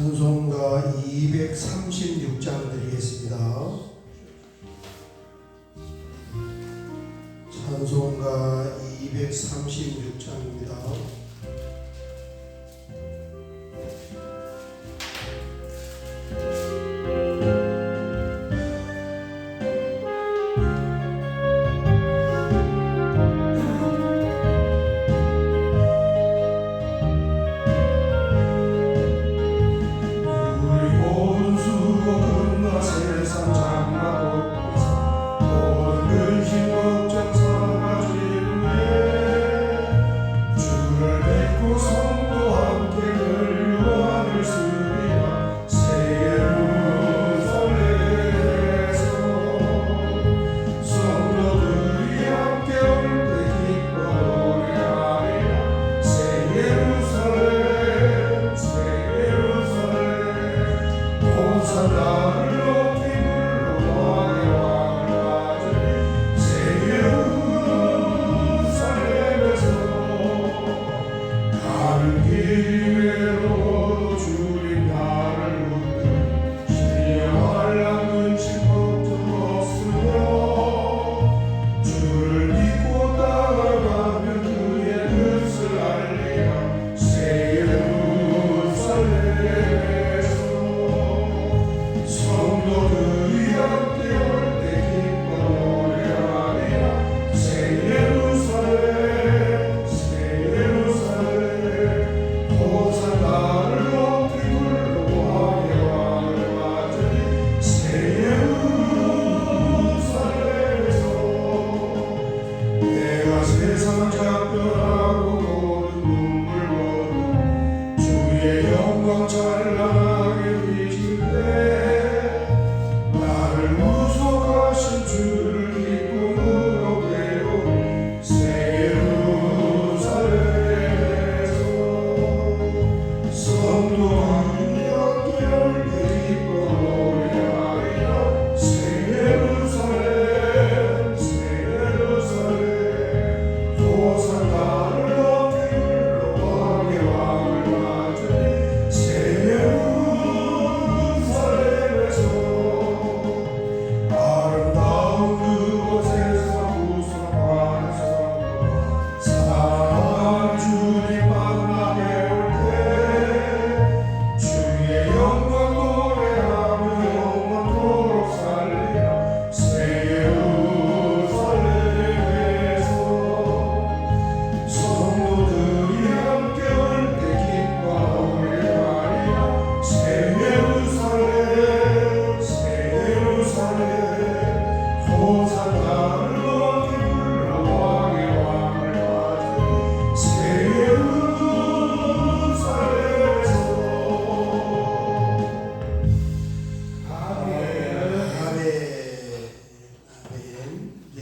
찬송가 236장 드리겠습니다. 찬송가 236장입니다.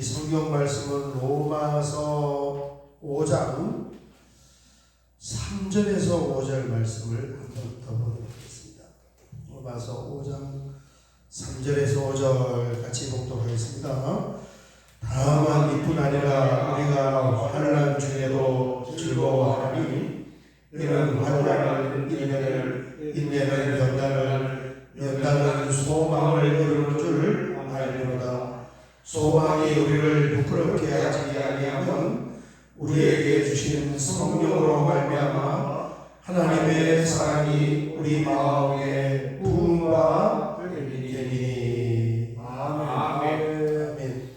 성경 말씀은 로마서 5장 3절에서 5절 말씀을 한번 더 보도록 하겠습니다. 로마서 5장 3절에서 5절 같이 읽도록 하겠습니다. 다만 이뿐 아니라 우리가 환난 중에도 즐거워하니 이는 환난은 인내를, 인내는 연단을, 연단은 소망을 이루는 줄 알리로다. 소망이 우리를 부끄럽게 하지 아니하면 우리에게 주신 성령으로 말미암아 하나님의 사랑이 우리 마음에 부은 바 되리니. 아멘.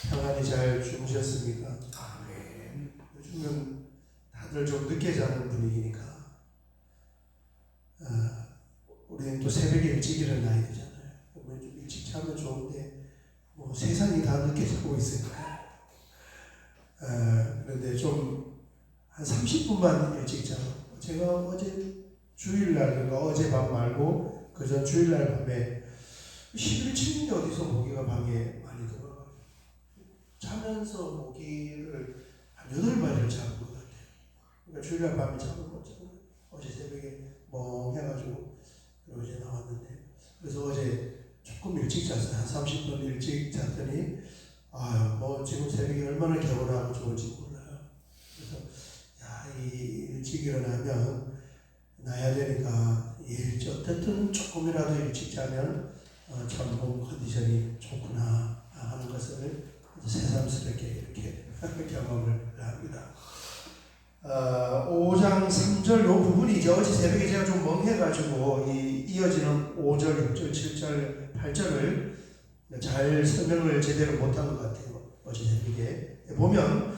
평안히 잘 주무셨습니까? 아멘. 요즘은 다들 좀 늦게 자는 분위기니까 우리는 또 새벽에 일찍 일어나야 되잖아요. 좀 일찍 자면 좋은데 뭐 세상이 다 늦게 자고 있으니까 그런데 좀 한 30분만 일찍 자고, 제가 어제 주일날, 어제 밤 말고 그전 주일날 밤에 11층인데 어디서 모기가 방에 많이 들어가요. 자면서 모기를 한 8마리를 잡은 것 같아요. 그러니까 주일날 밤에 잡은 거잖아요. 어제 새벽에 멍해가지고 그리고 이제 나왔는데, 그래서 어제 조금 일찍 잤어요. 한 30분 일찍 잤더니 뭐 지금 새벽에 얼마나 개운하고 좋은지 몰라요. 그래서 이 일찍 일어나면 나야 되니까 어쨌든 조금이라도 일찍 자면 참 몸 컨디션이 좋구나 하는 것을 새삼스럽게 이렇게 경험을 합니다. 5장 3절 요 부분이 이제 어제 새벽에 제가 좀 멍해가지고 이어지는 5절, 6절, 7절, 8절을 잘 설명을 제대로 못한 것 같아요. 어제 새벽에 보면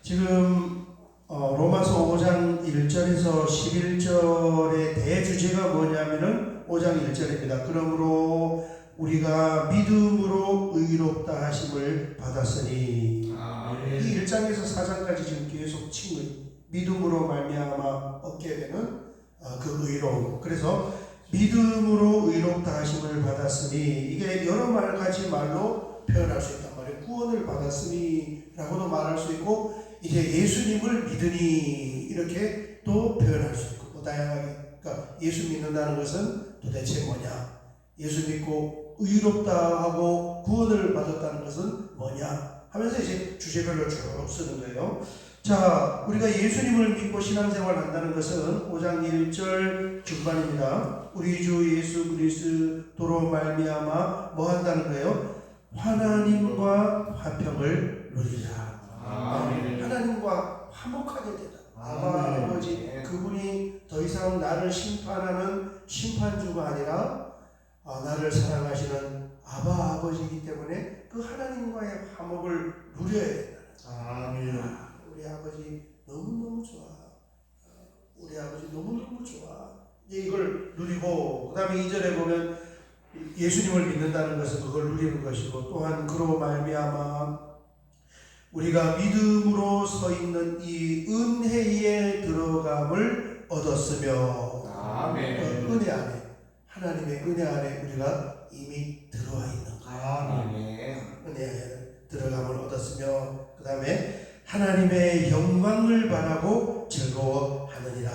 지금 로마서 5장 1절에서 11절의 대주제가 뭐냐면은 5장 1절입니다. 그러므로 우리가 믿음으로 의롭다 하심을 받았으니 이 1장에서 4장까지 지금 계속 칭의 믿음으로 말미암아 얻게 되는 그 의로움. 그래서 믿음으로 의롭다 하심을 받았으니 이게 여러 가지 말로 표현할 수 있단 말이에요. 구원을 받았으니 라고도 말할 수 있고 이제 예수님을 믿으니 이렇게 또 표현할 수 있고 뭐 다양하게. 그러니까 예수 믿는다는 것은 도대체 뭐냐, 예수 믿고 의롭다 하고 구원을 받았다는 것은 뭐냐 하면서 이제 주제별로 쭉 쓰는 거예요. 자, 우리가 예수님을 믿고 신앙생활을 한다는 것은 5장 1절 중반입니다. 우리 주 예수 그리스도로 말미암아 뭐 한다는 거예요? 하나님과 화평을 누리라. 하나님과 화목하게 되다. 아바 아버지 그분이 더 이상 나를 심판하는 심판주가 아니라 나를 사랑하시는 아바 아버지이기 때문에 그 하나님과의 화목을 누려야 된다. 우리 아버지 너무너무 좋아. 우리 아버지 너무너무 좋아. 이걸 누리고 그 다음에 2절에 보면 예수님을 믿는다는 것은 그걸 누리는 것이고 또한 그로 말미암아 우리가 믿음으로 서 있는 이 은혜에 들어감을 얻었으며 은혜 안에 하나님의 은혜 안에 우리가 이미 들어와 있는 거예요. 은혜에 들어감을 얻었으며 그 다음에 하나님의 영광을 바라고 즐거워하느니라.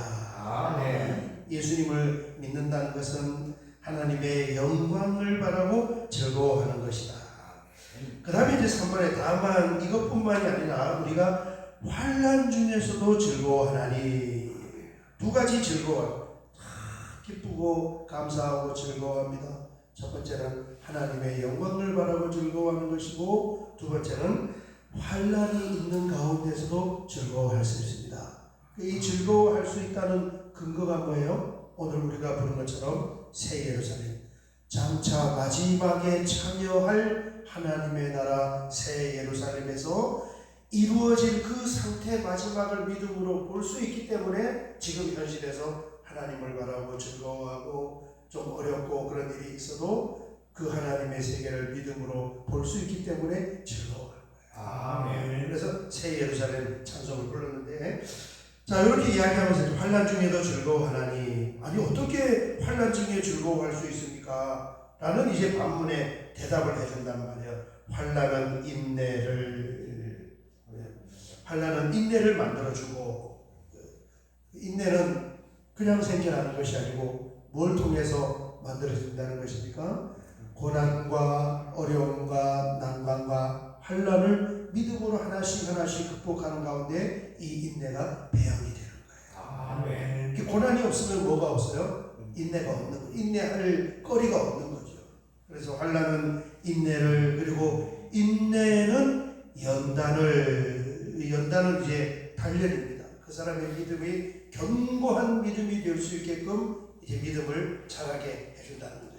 예수님을 믿는다는 것은 하나님의 영광을 바라고 즐거워하는 것이다. 그 다음에 이제 3번에 다만 이것뿐만이 아니라 우리가 환난 중에서도 즐거워하나니 두 가지 즐거워. 기쁘고 감사하고 즐거워합니다. 첫 번째는 하나님의 영광을 바라고 즐거워하는 것이고 두 번째는 환난이 있는 가운데서도 즐거워할 수 있습니다. 이 즐거워할 수 있다는 근거가 뭐예요? 오늘 우리가 부른 것처럼 새 예루살렘 장차 마지막에 참여할 하나님의 나라 새 예루살렘에서 이루어질 그 상태 마지막을 믿음으로 볼 수 있기 때문에 지금 현실에서 하나님을 바라고 즐거워하고 좀 어렵고 그런 일이 있어도 그 하나님의 세계를 믿음으로 볼 수 있기 때문에 즐거워할 거예요. 그래서 새 예루살렘 찬송을 불렀는데 자 이렇게 이야기하면서 환난 중에도 즐거워하나니 아니 어떻게 환난 중에 즐거워할 수 있습니까? 라는 이제 반문에 대답을 해준단 말이에요. 환난은 인내를 만들어주고 인내는 그냥 생겨나는 것이 아니고 뭘 통해서 만들어진다는 것입니까? 고난과 어려움과 난관과 환난을 믿음으로 하나씩 극복하는 가운데 이 인내가 배양이 되는 거예요. 고난이 없으면 뭐가 없어요? 인내가 없는 거예요. 인내할 거리가 없는 거죠. 그래서 환난은 인내를 그리고 인내는 연단은 이제 단련입니다. 그 사람의 믿음이 견고한 믿음이 될 수 있게끔 이제 믿음을 자라게 해준다는 거예요.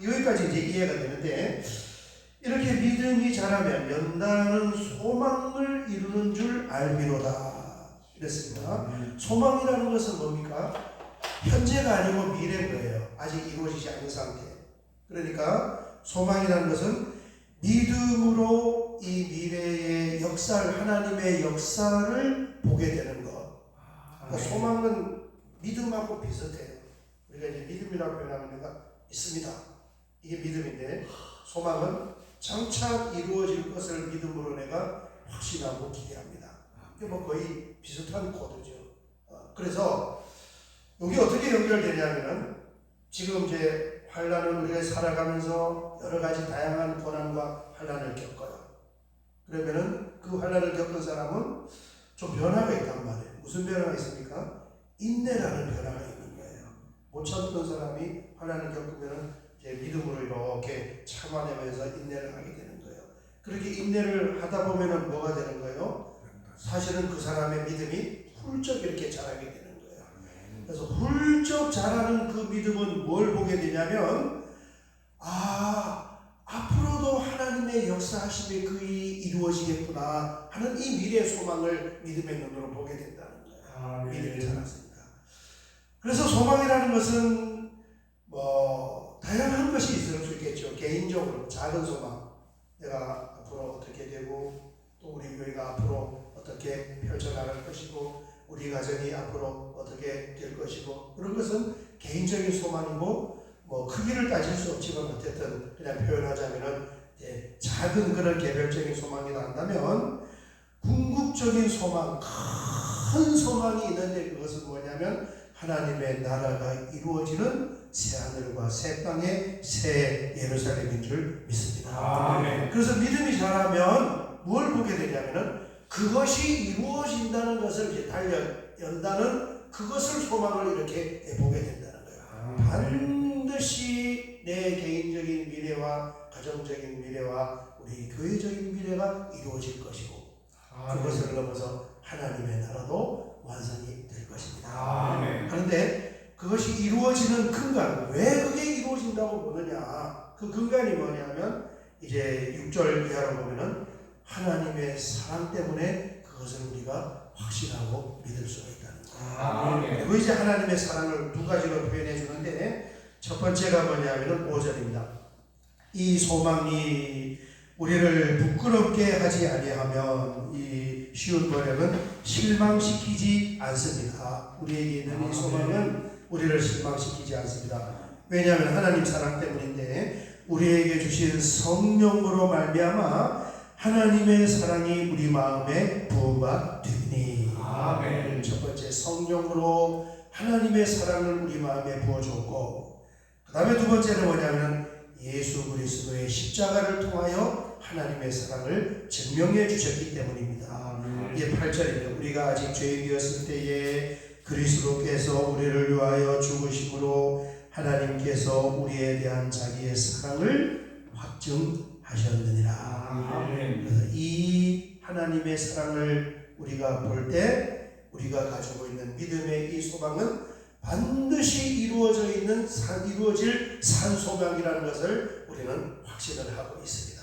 여기까지 이제 이해가 되는데 이렇게 믿음이 자라면 연단은 소망을 이루는 줄 알미로다 이랬습니다. 소망이라는 것은 뭡니까? 현재가 아니고 미래인 거예요. 아직 이루어지지 않은 상태. 그러니까 소망이라는 것은 믿음으로 이 미래의 역사를 하나님의 역사를 보게 되는 것. 그러니까 소망은 믿음하고 비슷해요. 우리가 이제 믿음이라고 표현하면 내가 있습니다. 이게 믿음인데 소망은 장차 이루어질 것을 믿음으로 내가 확신하고 기대합니다. 이게 뭐 거의 비슷한 코드죠. 그래서 이게 어떻게 연결되냐면은 지금 이제 환난을 우리가 살아가면서 여러 가지 다양한 고난과 환난을 겪어요. 그러면은 그 환난을 겪은 사람은 좀 변화가 있단 말이에요. 무슨 변화가 있습니까? 인내라는 변화가 있는 거예요. 못 참던 사람이 환난을 겪으면 이제 믿음으로 이렇게 참아내면서 인내를 하게 되는 거예요. 그렇게 인내를 하다 보면은 뭐가 되는 거예요? 사실은 그 사람의 믿음이 훌쩍 이렇게 자라게 되는 거예요. 그래서 훌쩍 자라는 그 믿음은 뭘 보게 되냐면, 앞으로도 하나님의 역사하심이 그이 이루어지겠구나 하는 이 미래의 소망을 믿음의 눈으로 보게 된다는 거예요. 믿음이 자랐으니까. 그래서 소망이라는 것은 다양한 것이 있을 수 있겠죠. 개인적으로 작은 소망, 내가 앞으로 어떻게 되고 또 우리 교회가 앞으로 어떻게 펼쳐나갈 것이고 우리 가정이 앞으로 어떻게 될 것이고, 그런 것은 개인적인 소망이고 크기를 따질 수 없지만 어쨌든 그냥 표현하자면은 작은 그런 개별적인 소망이 난다면, 궁극적인 소망, 큰 소망이 있는데 그것은 뭐냐면 하나님의 나라가 이루어지는 새하늘과 새 땅의 새 예루살렘인 줄 믿습니다. 그래서 믿음이 자라면 뭘 보게 되냐면은 그것이 이루어진다는 것을 이제 연다는 그것을 소망을 이렇게 보게 된다는 거예요. 반드시 내 개인적인 미래와 가정적인 미래와 우리 교회적인 미래가 이루어질 것이고, 그것을 넘어서 하나님의 나라도 완성이 될 것입니다. 그런데 그것이 이루어지는 근간, 왜 그게 이루어진다고 보느냐, 그 근간이 뭐냐면 이제 6절 이하로 보면은 하나님의 사랑 때문에 그것을 우리가 확신하고 믿을 수가 있다는 거예요. 그리고 이제 하나님의 사랑을 두 가지로 표현해 주는데, 첫 번째가 뭐냐면은 5절입니다. 이 소망이 우리를 부끄럽게 하지 아니하면, 이 쉬운 번역은 실망시키지 않습니다. 우리에게 있는 이 소망은 우리를 실망시키지 않습니다. 왜냐하면 하나님 사랑 때문인데, 우리에게 주신 성령으로 말미암아 하나님의 사랑이 우리 마음에 부음바 되니. 첫 번째, 성령으로 하나님의 사랑을 우리 마음에 부어줬고, 그 다음에 두 번째는 뭐냐면 예수 그리스도의 십자가를 통하여 하나님의 사랑을 증명해 주셨기 때문입니다. 이게 8절입니다. 우리가 아직 죄인이었을 때에 그리스도께서 우리를 위하여 죽으심으로 하나님께서 우리에 대한 자기의 사랑을 확증하셨느니라. 그래서 이 하나님의 사랑을 우리가 볼 때 우리가 가지고 있는 믿음의 이 소망은 반드시 이루어질 산소망이라는 것을 우리는 확신을 하고 있습니다.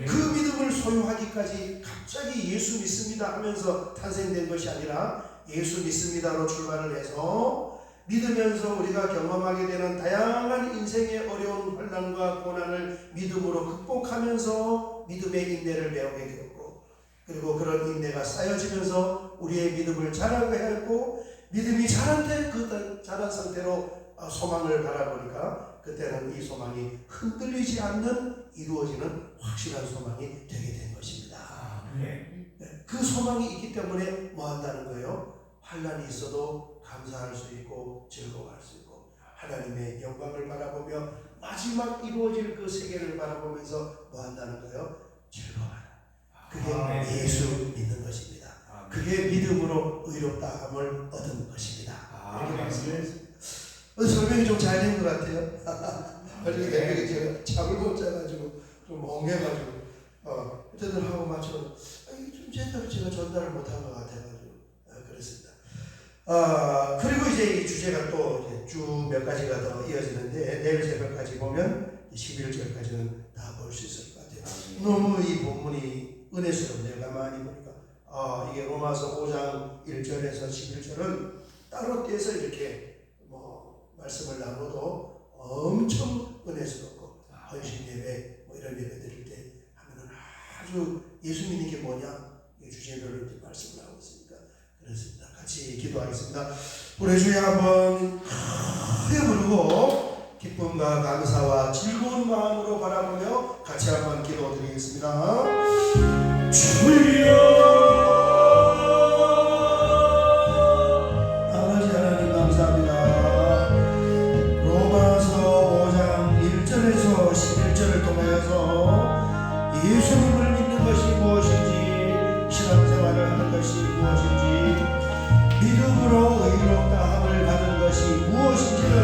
그 믿음을 소유하기까지 갑자기 예수 믿습니다 하면서 탄생된 것이 아니라, 예수 믿습니다로 출발을 해서 믿으면서 우리가 경험하게 되는 다양한 인생의 어려운 환난과 고난을 믿음으로 극복하면서 믿음의 인내를 배우게 되었고, 그리고 그런 인내가 쌓여지면서 우리의 믿음을 자라게 하였고, 믿음이 자란 상태로 소망을 바라보니까 그때는 이 소망이 흔들리지 않는 이루어지는 확실한 소망이 되게 된 것입니다. 그 소망이 있기 때문에 뭐 한다는 거예요? 환난이 있어도 감사할 수 있고 즐거워할 수 있고, 하나님의 영광을 바라보며 마지막 이루어질 그 세계를 바라보면서 뭐 한다는 거예요? 즐거워하라. 그게 예수 믿는 것입니다. 그게 믿음으로 의롭다함을 얻은 것입니다. 이렇게 말씀했습니다. 설명이 좀 잘 된 것 같아요. 어저께 제가 잠을 못 자가지고 좀 멍해가지고 어쨌든 하고 맞춰 좀 제대로 제가 전달을 못한 것 같아가지고 그랬습니다. 그리고 이제 이 주제가 또 쭉 몇 가지가 더 이어지는데, 내일 새벽까지 보면 11절까지는 다 볼 수 있을 것 같아요. 너무 이 본문이 은혜스럽네요. 가만히 보니까 이게 로마서 5장 1절에서 11절은 따로 떼서 이렇게 말씀을 나눠도 엄청 은혜스럽고, 헌신 예배 이런 예배 드릴 때 하면은 아주 예수 믿는 게 뭐냐 이 주제별로 이렇게 말씀을 하고 있으니까 그렇습니다. 같이 기도하겠습니다. 우리 주여 한번 크게 부르고 기쁨과 감사와 즐거운 마음으로 바라보며 같이 한번 기도드리겠습니다. 주여, 예수님을 믿는 것이 무엇인지, 신앙생활을 하는 것이 무엇인지, 믿음으로 의롭다함을 받은 것이 무엇인지를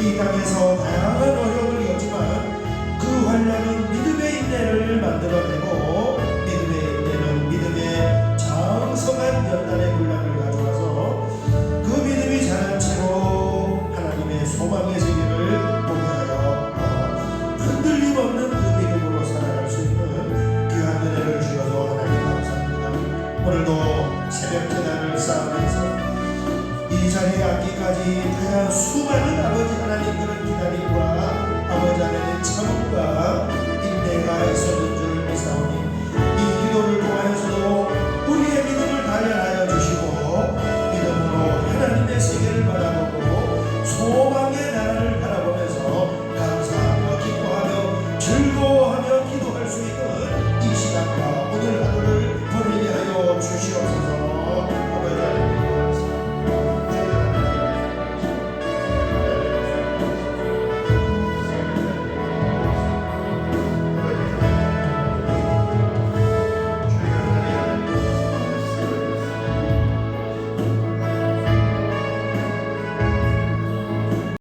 이 땅에서 다양한 어려움을 겪지만 그 환란은 믿음의 인내를 만들어내고 믿음의 인내는 믿음의 장성한 연단의 군량을 가져와서 그 믿음이 자란 채로 하나님의 소망의 세계를 보게 하여 흔들림 없는 그 믿음으로 살아갈 수 있는 귀한 은혜를 주셔서 하나님 감사합니다. 오늘도 새벽 제단을 쌓으면서 이 자리에 앉기까지 다양한 수많은 아버지 하나님들의 기다림과 아버지 하나님의 참음과 인내가 있었는 줄 믿사오니 이 기도를 통하여서도 우리의 믿음을 단련하여 주시고 믿음으로 하나님의 세계를 바라보고 소망